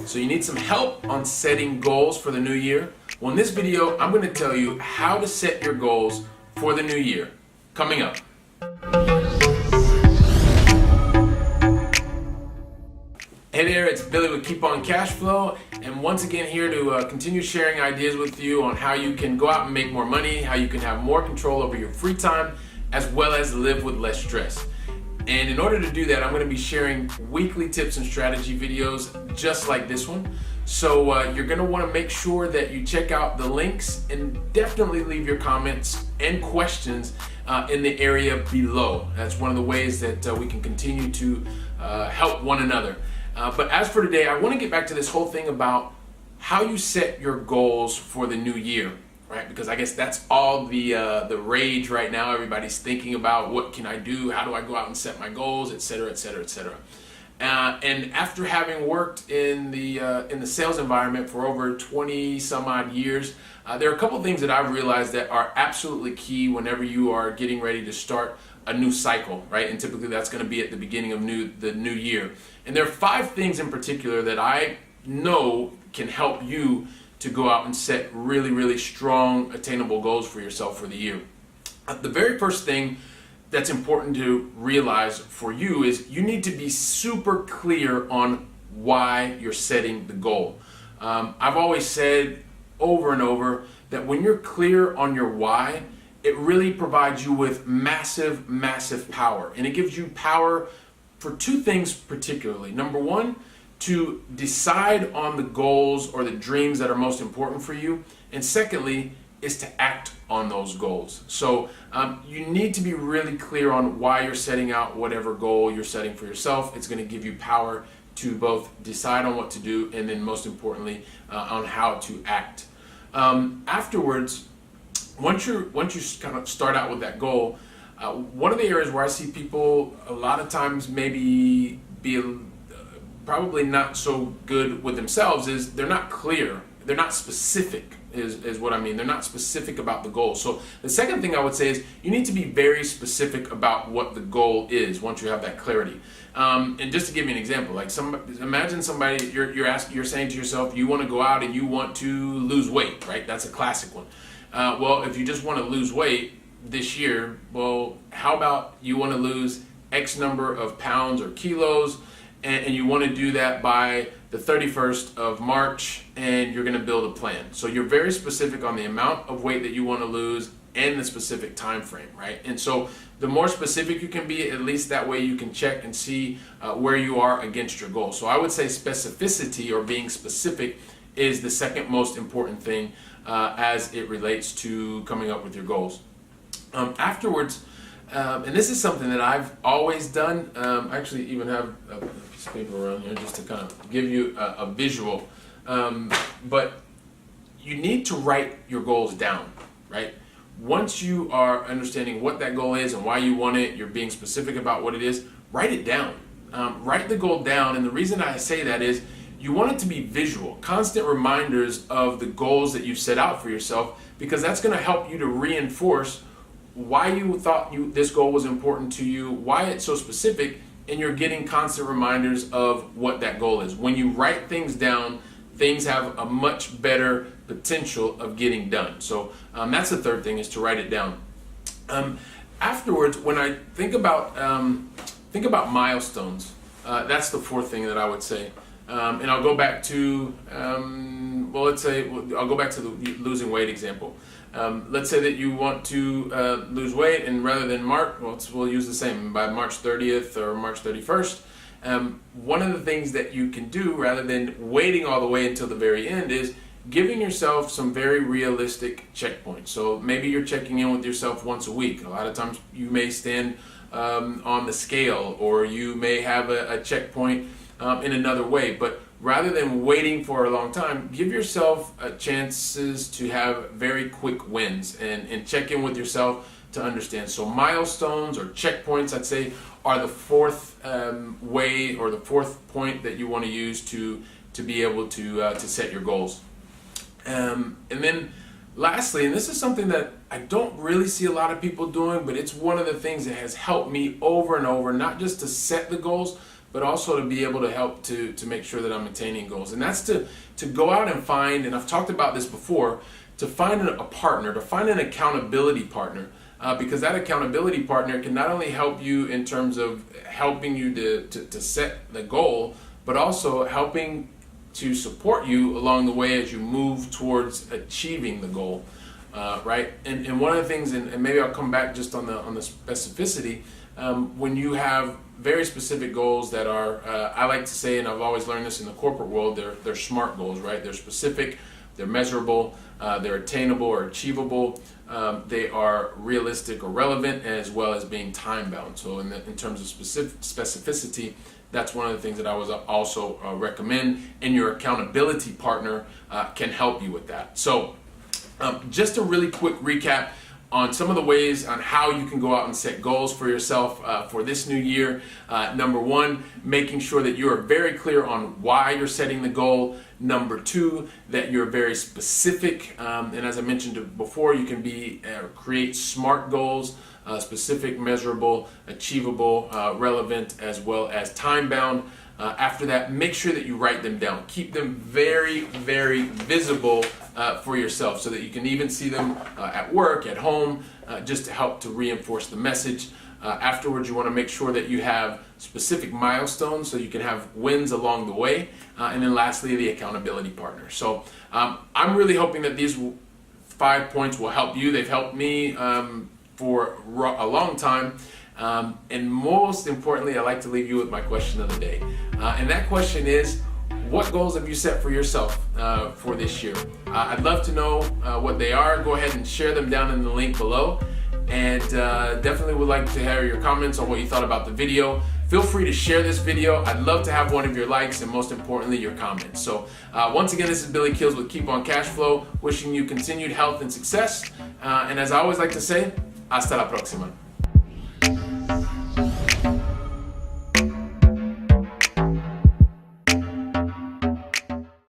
So you need some help on setting goals for the new year? Well, in this video, I'm going to tell you how to set your goals for the new year. Coming up. Hey there, it's Billy with Keep On Cash Flow, and once again here to continue sharing ideas with you on how you can go out and make more money, how you can have more control over your free time, as well as live with less stress. And in order to do that, I'm going to be sharing weekly tips and strategy videos just like this one. So you're going to want to make sure that you check out the links and definitely leave your comments and questions in the area below. That's one of the ways that we can continue to help one another. But as for today, I want to get back to this whole thing about how you set your goals for the new year, right? Because I guess that's all the rage right now. Everybody's thinking about what can I do? How do I go out and set my goals, et cetera, et cetera, et cetera. And after having worked in the sales environment for over 20 some odd years, there are a couple things that I've realized that are absolutely key whenever you are getting ready to start a new cycle, right? And typically that's going to be at the beginning of the new year. And there are 5 things in particular that I know can help you to go out and set really, really strong, attainable goals for yourself for the year. The very first thing that's important to realize for you is you need to be super clear on why you're setting the goal. I've always said over and over that when you're clear on your why, it really provides you with massive, massive power. And it gives you power for 2 things particularly. Number one, to decide on the goals or the dreams that are most important for you. And secondly, is to act on those goals. So you need to be really clear on why you're setting out whatever goal you're setting for yourself. It's going to give you power to both decide on what to do and then most importantly on how to act. Afterwards, once you kind of start out with that goal, one of the areas where I see people a lot of times maybe be probably not so good with themselves is they're not clear, they're not specific is what I mean. They're not specific about the goal. So the second thing I would say is you need to be very specific about what the goal is once you have that clarity. And just to give you an example, like imagine somebody you're saying to yourself, you want to go out and you want to lose weight, right? That's a classic one. Well, if you just want to lose weight this year, well, how about you want to lose X number of pounds or kilos, and you want to do that by the 31st of March, and you're going to build a plan. So you're very specific on the amount of weight that you want to lose and the specific time frame, right? And so the more specific you can be, at least that way you can check and see where you are against your goal. So I would say specificity or being specific is the second most important thing as it relates to coming up with your goals. Afterwards, and this is something that I've always done. I actually even have a piece of paper around here just to kind of give you a visual. But you need to write your goals down, right? Once you are understanding what that goal is and why you want it, you're being specific about what it is, write it down. Write the goal down, and the reason I say that is you want it to be visual, constant reminders of the goals that you've set out for yourself, because that's going to help you to reinforce why you thought this goal was important to you, why it's so specific, and you're getting constant reminders of what that goal is. When you write things down, things have a much better potential of getting done. So that's the third thing, is to write it down. Afterwards, when I think about milestones, that's the fourth thing that I would say. And I'll go back to, I'll go back to the losing weight example. Let's say that you want to lose weight, and rather than we'll use the same, by March 30th or March 31st. One of the things that you can do rather than waiting all the way until the very end is giving yourself some very realistic checkpoints. So maybe you're checking in with yourself once a week. A lot of times you may stand on the scale, or you may have a checkpoint in another way. But rather than waiting for a long time, give yourself chances to have very quick wins and check in with yourself to understand. So milestones or checkpoints, I'd say, are the fourth way or the fourth point that you want to use to be able to set your goals. And then lastly, and this is something that I don't really see a lot of people doing, but it's one of the things that has helped me over and over, not just to set the goals, but also to be able to help to make sure that I'm attaining goals. And that's to go out and find, and I've talked about this before, to find a partner, to find an accountability partner. Because that accountability partner can not only help you in terms of helping you to set the goal, but also helping to support you along the way as you move towards achieving the goal, right? And one of the things, and maybe I'll come back just on the specificity, when you have very specific goals that are, I like to say, and I've always learned this in the corporate world, they're SMART goals, right? They're specific, they're measurable, they're attainable or achievable, they are realistic or relevant, as well as being time bound. So in terms of specificity, that's one of the things that I was also recommend, and your accountability partner can help you with that. So just a really quick recap on some of the ways on how you can go out and set goals for yourself for this new year. Number one, making sure that you are very clear on why you're setting the goal. Number two, that you're very specific. And as I mentioned before, you can create SMART goals, specific, measurable, achievable, relevant, as well as time-bound. After that, make sure that you write them down. Keep them very, very visible for yourself so that you can even see them at work, at home, just to help to reinforce the message. Afterwards, you want to make sure that you have specific milestones so you can have wins along the way. And then lastly, the accountability partner. So I'm really hoping that these 5 points will help you. They've helped me for a long time. And most importantly, I like to leave you with my question of the day. And that question is, what goals have you set for yourself for this year? I'd love to know what they are. Go ahead and share them down in the link below. And definitely would like to hear your comments on what you thought about the video. Feel free to share this video. I'd love to have one of your likes and most importantly, your comments. So once again, this is Billy Keels with Keep on Cash Flow, wishing you continued health and success. And as I always like to say, hasta la próxima.